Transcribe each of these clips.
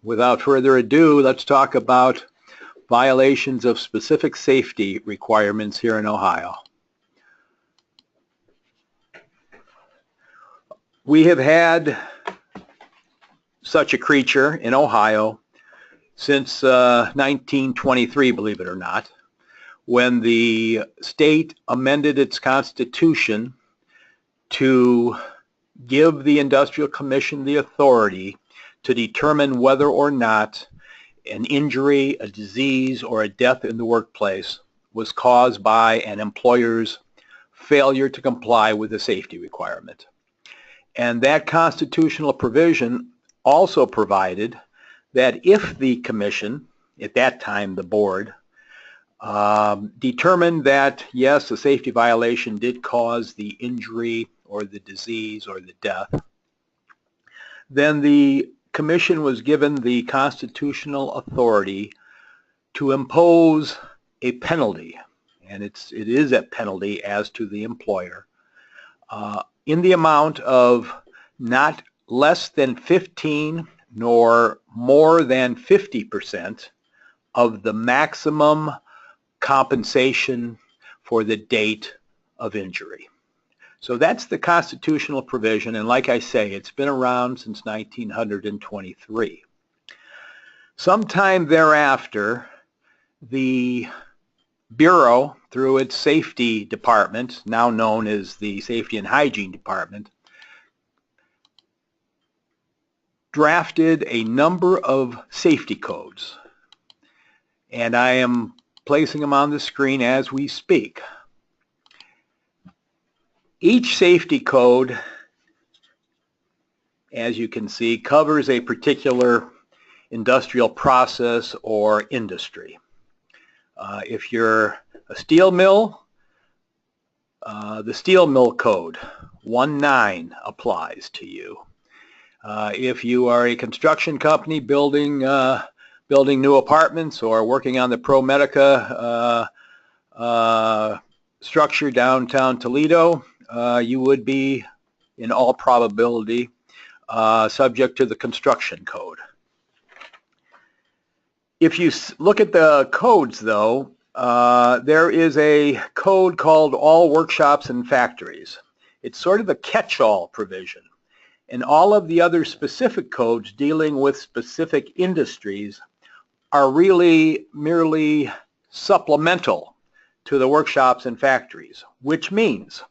without further ado, let's talk about violations of specific safety requirements here in Ohio. We have had such a creature in Ohio since 1923, believe it or not, when the state amended its constitution to give the Industrial Commission the authority to determine whether or not an injury, a disease, or a death in the workplace was caused by an employer's failure to comply with a safety requirement. And that constitutional provision also provided that if the commission, at that time the board, determined that yes, the safety violation did cause the injury or the disease or the death, then the commission was given the constitutional authority to impose a penalty, and it is a penalty as to the employer, in the amount of not less than 15 nor more than 50% of the maximum compensation for the date of injury. So that's the constitutional provision, and like I say, it's been around since 1923. Sometime thereafter, the Bureau, through its safety department, now known as the Safety and Hygiene Department, drafted a number of safety codes, and I am placing them on the screen as we speak. Each safety code, as you can see, covers a particular industrial process or industry. If you're a steel mill, the steel mill code 1.9 applies to you. If you are a construction company building new apartments or working on the ProMedica structure downtown Toledo, you would be, in all probability, subject to the construction code. If you look at the codes, though, there is a code called All Workshops and Factories. It's sort of a catch-all provision. And all of the other specific codes dealing with specific industries are really merely supplemental to the workshops and factories, which means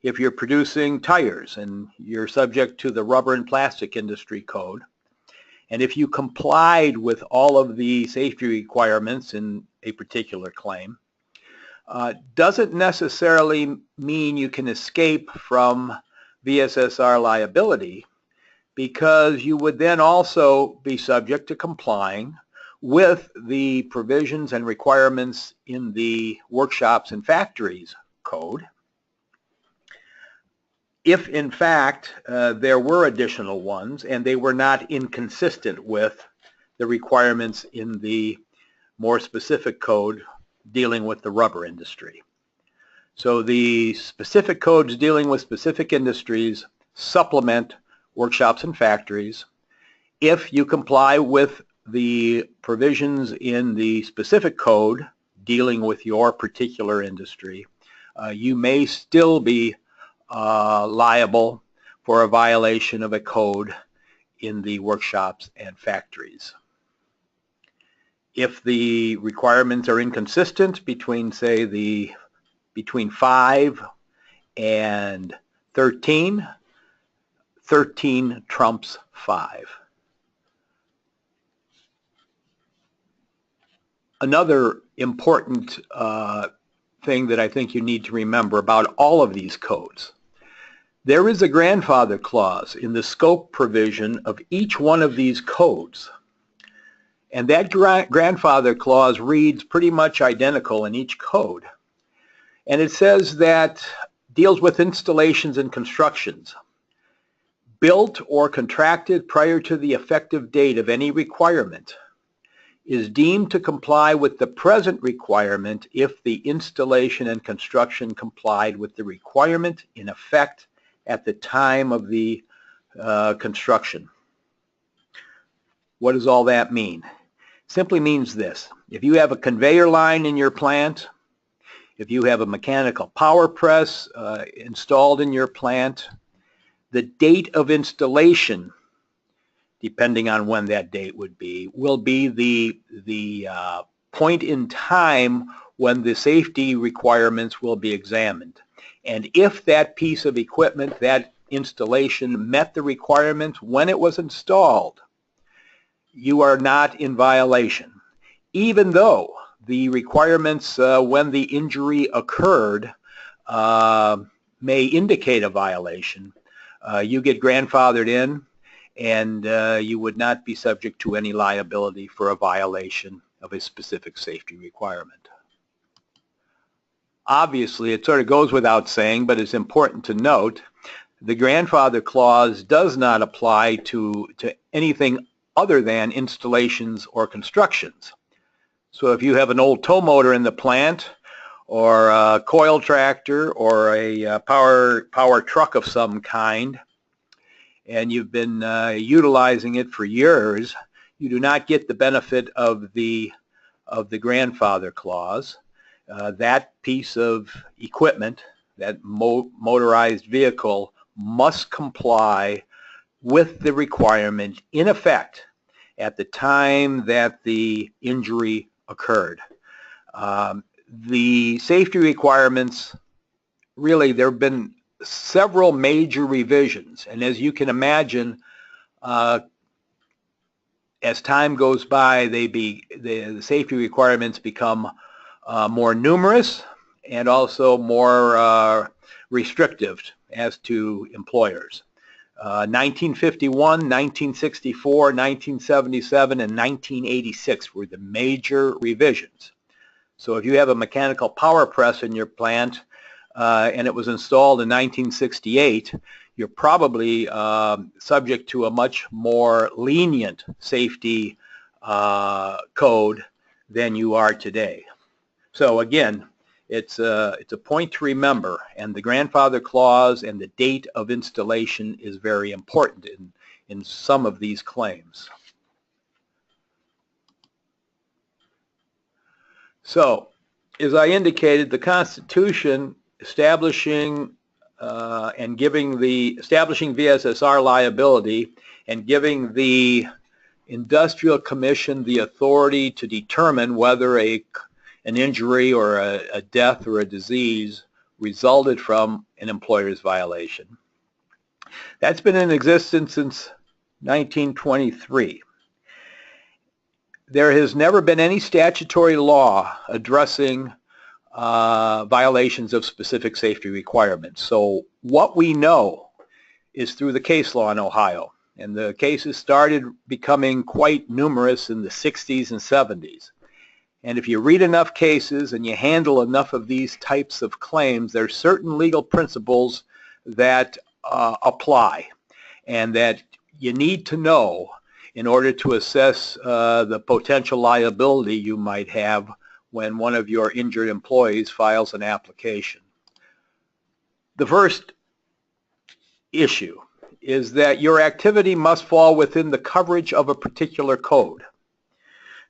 if you're producing tires and you're subject to the rubber and plastic industry code, and if you complied with all of the safety requirements in a particular claim, doesn't necessarily mean you can escape from VSSR liability, because you would then also be subject to complying with the provisions and requirements in the workshops and factories code, if in fact there were additional ones and they were not inconsistent with the requirements in the more specific code dealing with the rubber industry. So the specific codes dealing with specific industries supplement workshops and factories. If you comply with the provisions in the specific code dealing with your particular industry, you may still be liable for a violation of a code in the workshops and factories. If the requirements are inconsistent between, say, between 5 and 13, 13 trumps 5. Another important thing that I think you need to remember about all of these codes, there is a grandfather clause in the scope provision of each one of these codes. And that grandfather clause reads pretty much identical in each code. And it says that deals with installations and constructions built or contracted prior to the effective date of any requirement is deemed to comply with the present requirement if the installation and construction complied with the requirement in effect at the time of the construction. What does all that mean? Simply means this. If you have a conveyor line in your plant, if you have a mechanical power press installed in your plant, the date of installation, depending on when that date would be, will be the point in time when the safety requirements will be examined. And if that piece of equipment, that installation, met the requirements when it was installed, you are not in violation. Even though the requirements when the injury occurred may indicate a violation, you get grandfathered in, and you would not be subject to any liability for a violation of a specific safety requirement. Obviously, it sort of goes without saying, but it's important to note, the grandfather clause does not apply to anything other than installations or constructions. So if you have an old tow motor in the plant, or a coil tractor, or a power truck of some kind, and you've been utilizing it for years, you do not get the benefit of the grandfather clause. That piece of equipment, that motorized vehicle, must comply with the requirement in effect at the time that the injury occurred. The safety requirements, really, there have been several major revisions, and as you can imagine, as time goes by, the safety requirements become more numerous and also more restrictive as to employers. 1951, 1964, 1977, and 1986 were the major revisions. So if you have a mechanical power press in your plant and it was installed in 1968, you're probably subject to a much more lenient safety code than you are today. So again, it's a point to remember, and the grandfather clause and the date of installation is very important in some of these claims. So, as I indicated, the Constitution establishing establishing VSSR liability and giving the Industrial Commission the authority to determine whether an injury or a death or a disease resulted from an employer's violation. That's been in existence since 1923. There has never been any statutory law addressing violations of specific safety requirements. So what we know is through the case law in Ohio, and the cases started becoming quite numerous in the 60s and 70s. And if you read enough cases and you handle enough of these types of claims, there are certain legal principles that apply and that you need to know in order to assess the potential liability you might have when one of your injured employees files an application. The first issue is that your activity must fall within the coverage of a particular code.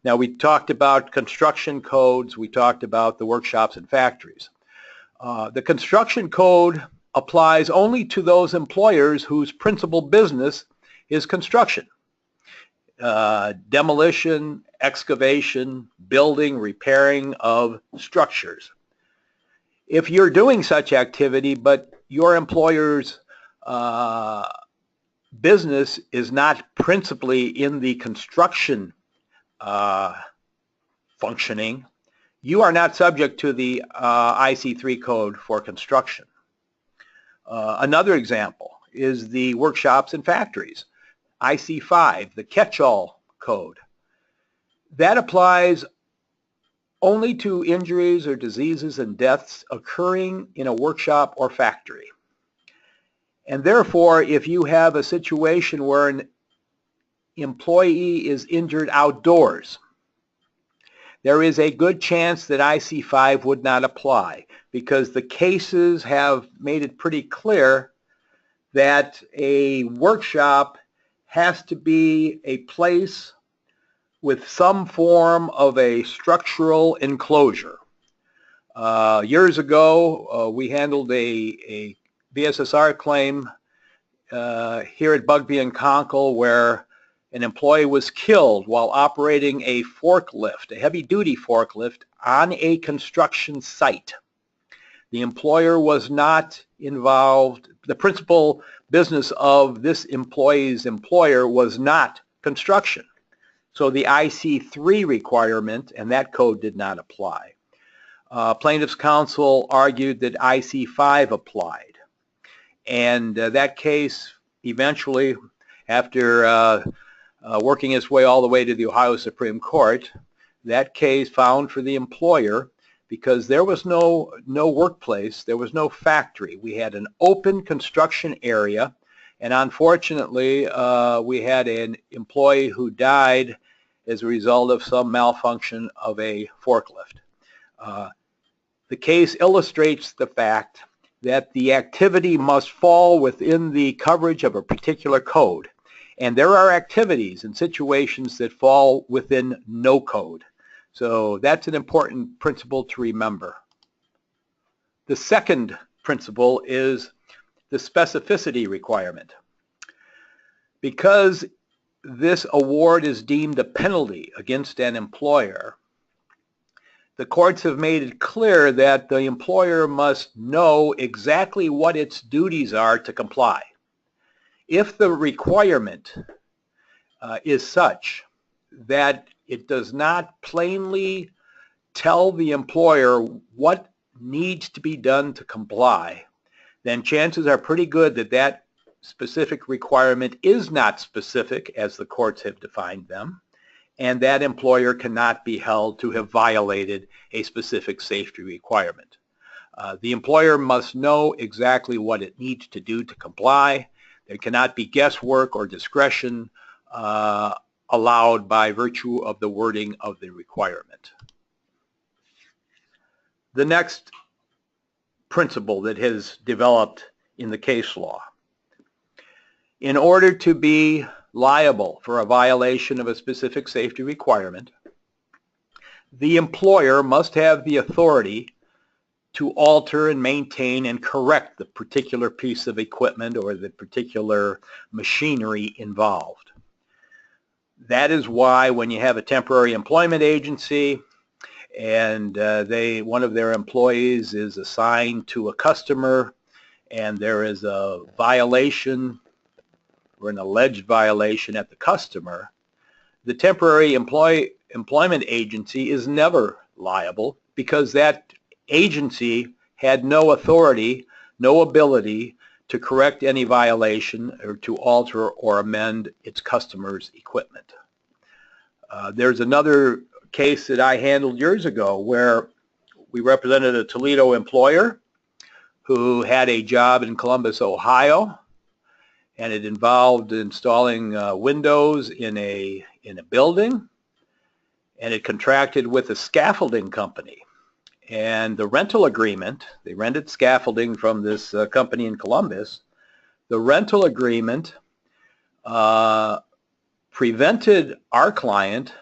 Now, we talked about construction codes, we talked about the workshops and factories. The construction code applies only to those employers whose principal business is construction. Demolition, excavation, building, repairing of structures. If you're doing such activity, but your employer's business is not principally in the construction functioning, you are not subject to the IC3 code for construction. Another example is the workshops and factories. IC5, the catch-all code. That applies only to injuries or diseases and deaths occurring in a workshop or factory. And therefore, if you have a situation where an employee is injured outdoors, there is a good chance that IC5 would not apply, because the cases have made it pretty clear that a workshop has to be a place with some form of a structural enclosure. Years ago, we handled a VSSR claim here at Bugby and Conkle where an employee was killed while operating a forklift, a heavy-duty forklift, on a construction site. The employer was not involved. The principal business of this employee's employer was not construction. So the IC3 requirement and that code did not apply. Plaintiff's counsel argued that IC5 applied. And that case eventually, after working its way all the way to the Ohio Supreme Court, that case found for the employer, because there was no workplace, there was no factory. We had an open construction area, and unfortunately we had an employee who died as a result of some malfunction of a forklift. The case illustrates the fact that the activity must fall within the coverage of a particular code. And there are activities and situations that fall within no code. So that's an important principle to remember. The second principle is the specificity requirement. Because this award is deemed a penalty against an employer, the courts have made it clear that the employer must know exactly what its duties are to comply. If the requirement is such that it does not plainly tell the employer what needs to be done to comply, then chances are pretty good that that specific requirement is not specific as the courts have defined them, and that employer cannot be held to have violated a specific safety requirement. The employer must know exactly what it needs to do to comply. There cannot be guesswork or discretion allowed by virtue of the wording of the requirement. The next principle that has developed in the case law: in order to be liable for a violation of a specific safety requirement, the employer must have the authority to alter and maintain and correct the particular piece of equipment or the particular machinery involved. That is why when you have a temporary employment agency and one of their employees is assigned to a customer and there is a violation or an alleged violation at the customer, the temporary employment agency is never liable because that agency had no authority, no ability to correct any violation or to alter or amend its customer's equipment. There's another case that I handled years ago where we represented a Toledo employer who had a job in Columbus, Ohio, and it involved installing windows in a building, and it contracted with a scaffolding company. And the rental agreement, they rented scaffolding from this company in Columbus. The rental agreement prevented our client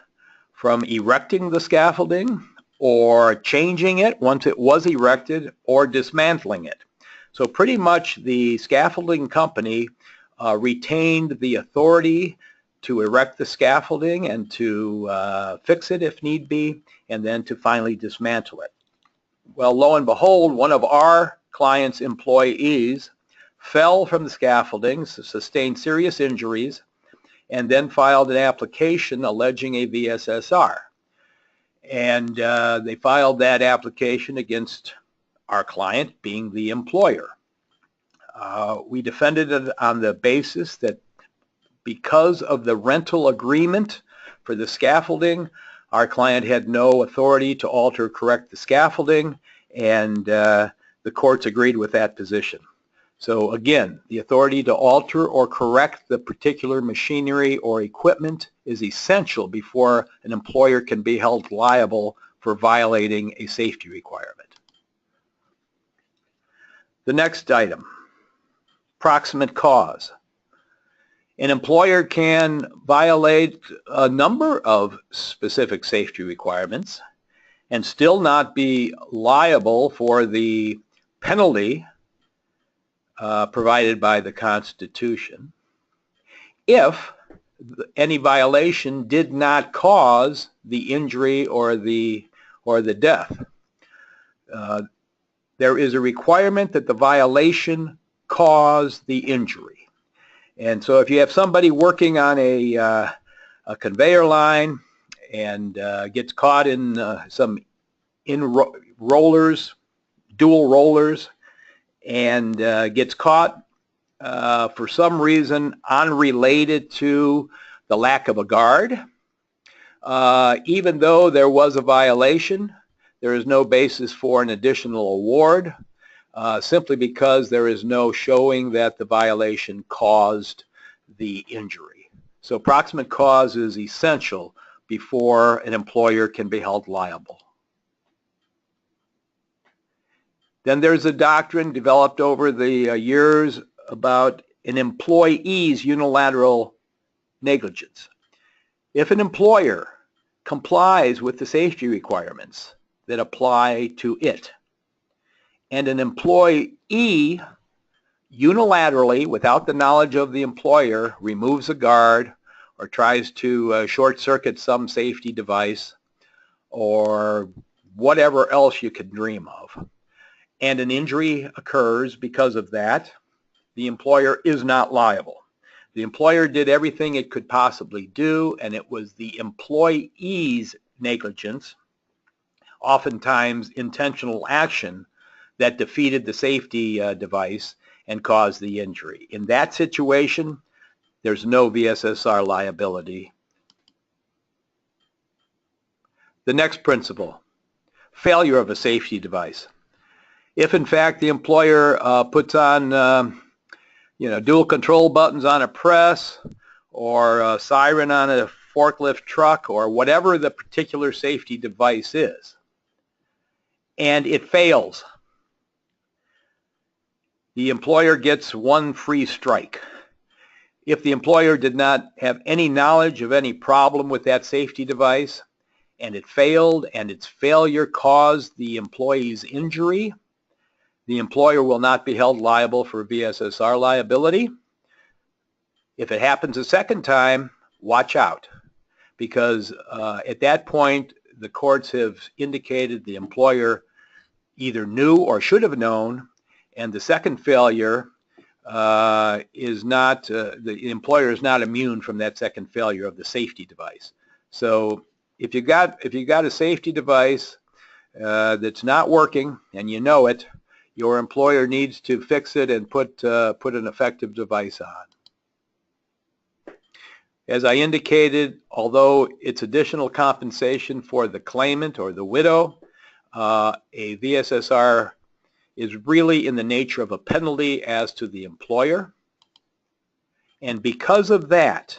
from erecting the scaffolding or changing it once it was erected or dismantling it. So pretty much the scaffolding company retained the authority to erect the scaffolding and to fix it if need be, and then to finally dismantle it. Well, lo and behold, one of our client's employees fell from the scaffolding, sustained serious injuries, and then filed an application alleging a VSSR. And they filed that application against our client, being the employer. We defended it on the basis that because of the rental agreement for the scaffolding, our client had no authority to alter or correct the scaffolding, and the courts agreed with that position. So again, the authority to alter or correct the particular machinery or equipment is essential before an employer can be held liable for violating a safety requirement. The next item, proximate cause. An employer can violate a number of specific safety requirements and still not be liable for the penalty provided by the Constitution if any violation did not cause the injury or the death. There is a requirement that the violation cause the injury. And so if you have somebody working on a conveyor line and gets caught in rollers, dual rollers, and gets caught for some reason unrelated to the lack of a guard, even though there was a violation, there is no basis for an additional award, simply because there is no showing that the violation caused the injury. So proximate cause is essential before an employer can be held liable. Then there's a doctrine developed over the years about an employee's unilateral negligence. If an employer complies with the safety requirements that apply to it, and an employee unilaterally, without the knowledge of the employer, removes a guard or tries to short-circuit some safety device or whatever else you could dream of, and an injury occurs because of that, the employer is not liable. The employer did everything it could possibly do, and it was the employee's negligence, oftentimes intentional action, that defeated the safety device and caused the injury. In that situation, there's no VSSR liability. The next principle, failure of a safety device. If in fact the employer puts on dual control buttons on a press or a siren on a forklift truck or whatever the particular safety device is, and it fails, the employer gets one free strike. If the employer did not have any knowledge of any problem with that safety device and it failed and its failure caused the employee's injury, the employer will not be held liable for VSSR liability. If it happens a second time, watch out, because at that point the courts have indicated the employer either knew or should have known, and the second failure is not, the employer is not immune from that second failure of the safety device. So if you got a safety device that's not working and you know it, your employer needs to fix it and put an effective device on. As I indicated, although it's additional compensation for the claimant or the widow, a VSSR is really in the nature of a penalty as to the employer. And because of that,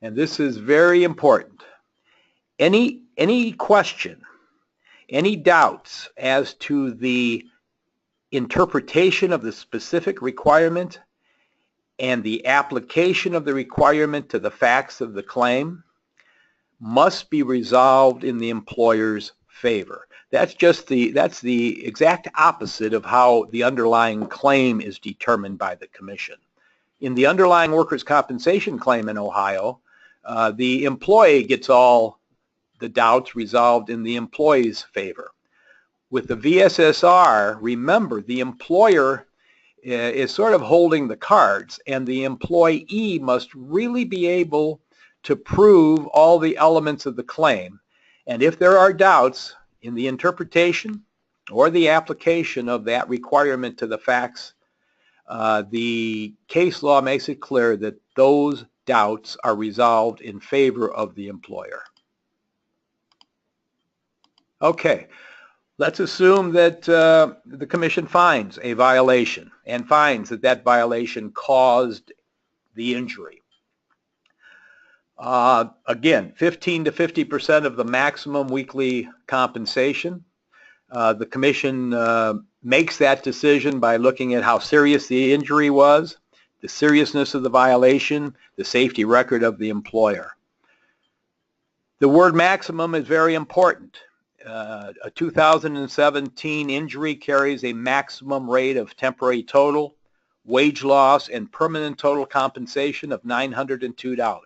and this is very important, any question, any doubts as to the interpretation of the specific requirement and the application of the requirement to the facts of the claim must be resolved in the employer's favor. That's the exact opposite of how the underlying claim is determined by the commission. In the underlying workers' compensation claim in Ohio, the employee gets all the doubts resolved in the employee's favor. With the VSSR, remember, the employer is sort of holding the cards, and the employee must really be able to prove all the elements of the claim. And if there are doubts in the interpretation or the application of that requirement to the facts, the case law makes it clear that those doubts are resolved in favor of the employer. Okay. Let's assume that the commission finds a violation and finds that that violation caused the injury. Again, 15 to 50% of the maximum weekly compensation. The commission makes that decision by looking at how serious the injury was, the seriousness of the violation, the safety record of the employer. The word maximum is very important. A 2017 injury carries a maximum rate of temporary total, wage loss, and permanent total compensation of $902.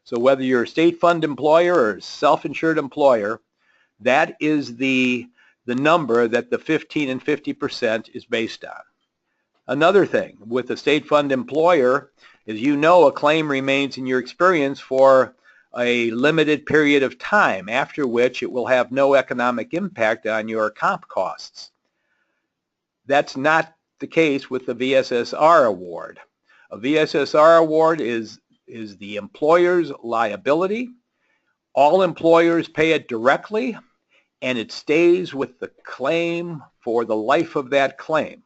So whether you're a state fund employer or a self-insured employer, that is the number that the 15 and 50% is based on. Another thing, with a state fund employer, as you know, a claim remains in your experience for a limited period of time, after which it will have no economic impact on your comp costs. That's not the case with the VSSR award. A VSSR award is the employer's liability. All employers pay it directly, and it stays with the claim for the life of that claim.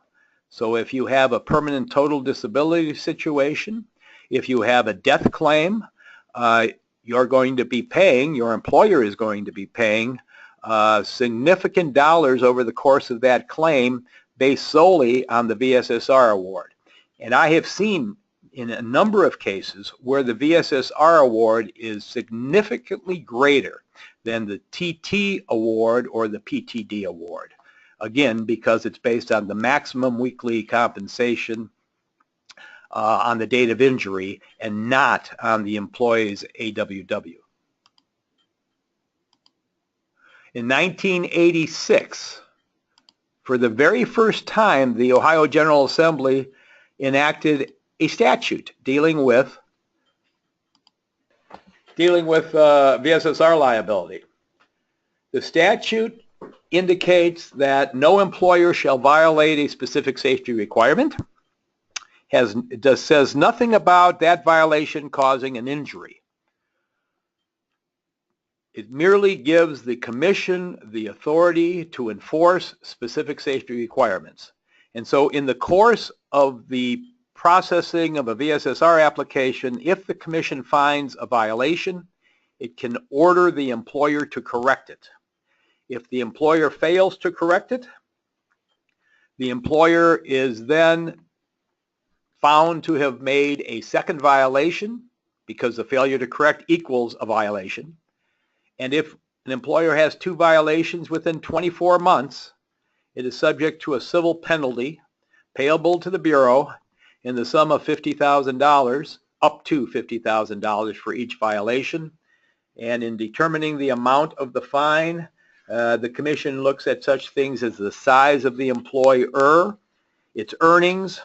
So if you have a permanent total disability situation, if you have a death claim, you're going to be paying, your employer is going to be paying significant dollars over the course of that claim based solely on the VSSR award. And I have seen in a number of cases where the VSSR award is significantly greater than the TT award or the PTD award. Again, because it's based on the maximum weekly compensation on the date of injury and not on the employee's AWW. In 1986, for the very first time, the Ohio General Assembly enacted a statute dealing with VSSR liability. The statute indicates that no employer shall violate a specific safety requirement. It says nothing about that violation causing an injury. It merely gives the commission the authority to enforce specific safety requirements. And so in the course of the processing of a VSSR application, if the commission finds a violation, it can order the employer to correct it. If the employer fails to correct it, the employer is then found to have made a second violation because the failure to correct equals a violation. And if an employer has two violations within 24 months, it is subject to a civil penalty payable to the Bureau in the sum of $50,000, up to $50,000 for each violation. And in determining the amount of the fine, the commission looks at such things as the size of the employer, its earnings,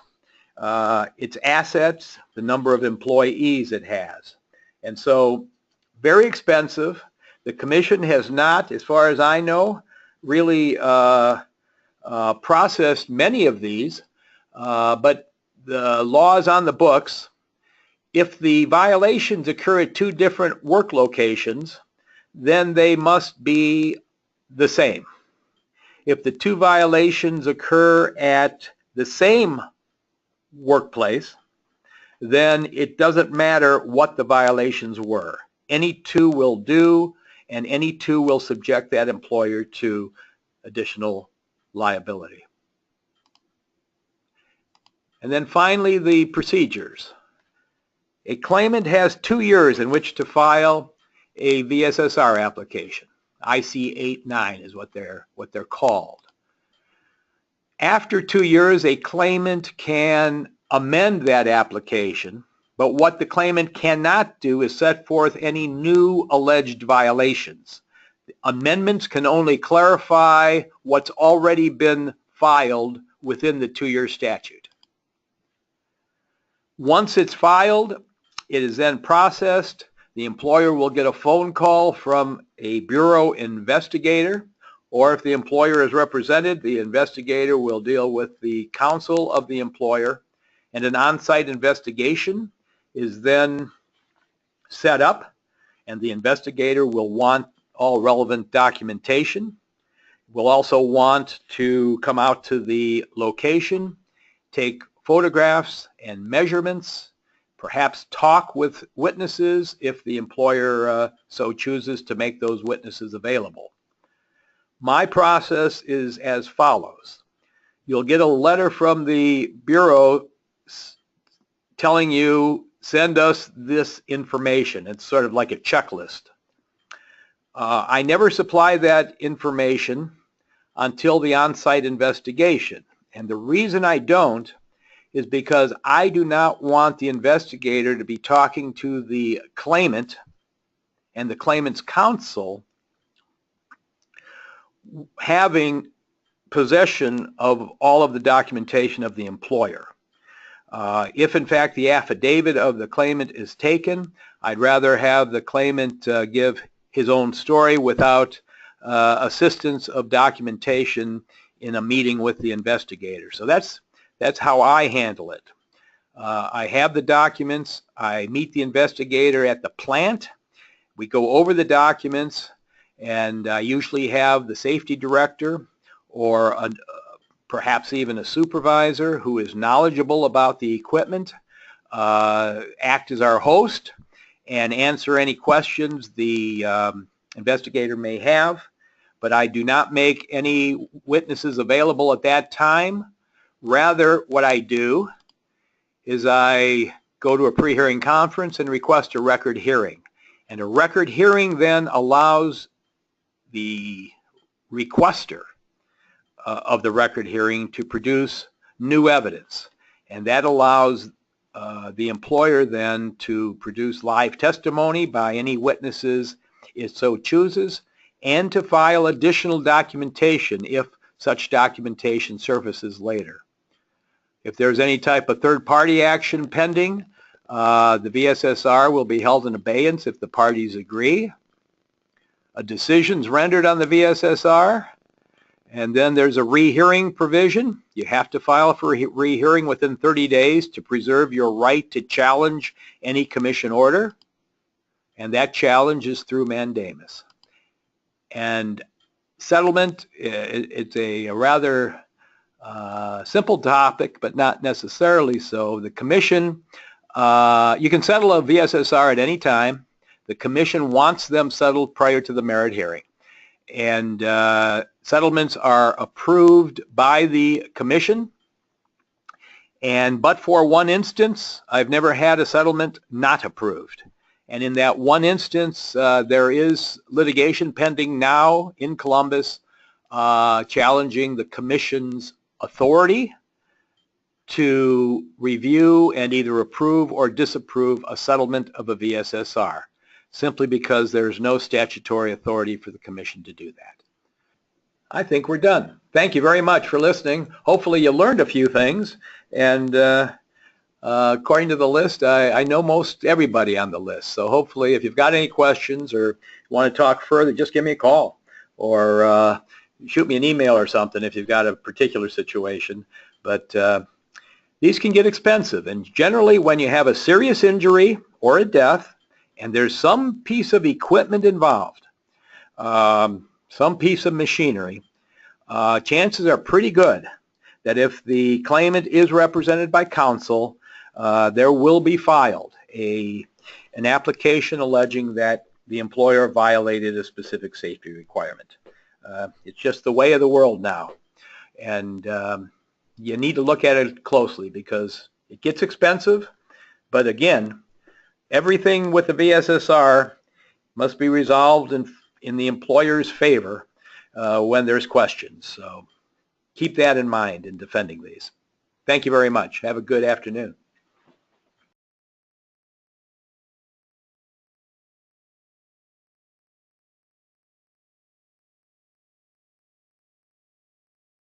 its assets, the number of employees it has. And so, very expensive. The commission has not, as far as I know, really processed many of these, but the laws on the books, if the violations occur at two different work locations, then they must be the same. If the two violations occur at the same workplace, then it doesn't matter what the violations were. Any two will do, and any two will subject that employer to additional liability. And then finally, the procedures. A claimant has 2 years in which to file a VSSR application. IC-89 is what they're called. After 2 years, a claimant can amend that application, but what the claimant cannot do is set forth any new alleged violations. Amendments can only clarify what's already been filed within the 2-year statute. Once it's filed, it is then processed. The employer will get a phone call from a bureau investigator, or if the employer is represented, the investigator will deal with the counsel of the employer, and an on-site investigation is then set up, and the investigator will want all relevant documentation. Will also want to come out to the location, take photographs and measurements, perhaps talk with witnesses if the employer so chooses to make those witnesses available. My process is as follows. You'll get a letter from the Bureau telling you, send us this information. It's sort of like a checklist. I never supply that information until the on-site investigation. And the reason I don't is because I do not want the investigator to be talking to the claimant and the claimant's counsel having possession of all of the documentation of the employer. If in fact the affidavit of the claimant is taken, I'd rather have the claimant give his own story without assistance of documentation in a meeting with the investigator. So that's how I handle it. I have the documents. I meet the investigator at the plant. We go over the documents, and I usually have the safety director or perhaps even a supervisor who is knowledgeable about the equipment act as our host and answer any questions the investigator may have. But I do not make any witnesses available at that time. Rather, what I do is I go to a pre-hearing conference and request a record hearing. And a record hearing then allows the requester of the record hearing to produce new evidence. And that allows the employer then to produce live testimony by any witnesses it so chooses, and to file additional documentation if such documentation surfaces later. If there's any type of third-party action pending, the VSSR will be held in abeyance if the parties agree. A decision's rendered on the VSSR, and then there's a rehearing provision. You have to file for a rehearing within 30 days to preserve your right to challenge any commission order, and that challenge is through mandamus. And settlement, it's a rather simple topic, but not necessarily so. The commission, you can settle a VSSR at any time. The commission wants them settled prior to the merit hearing. And settlements are approved by the commission. And but for one instance, I've never had a settlement not approved. And in that one instance, there is litigation pending now in Columbus challenging the commission's authority to review and either approve or disapprove a settlement of a VSSR, simply because there's no statutory authority for the commission to do that. I think we're done. Thank you very much for listening. Hopefully you learned a few things, and according to the list, I know most everybody on the list. So hopefully if you've got any questions or want to talk further, just give me a call or shoot me an email or something if you've got a particular situation. But these can get expensive, and generally when you have a serious injury or a death and there's some piece of equipment involved, some piece of machinery, chances are pretty good that if the claimant is represented by counsel, there will be filed an application alleging that the employer violated a specific safety requirement. It's just the way of the world now. And you need to look at it closely because it gets expensive. But again, everything with the VSSR must be resolved in the employer's favor when there's questions. So keep that in mind in defending these. Thank you very much. Have a good afternoon.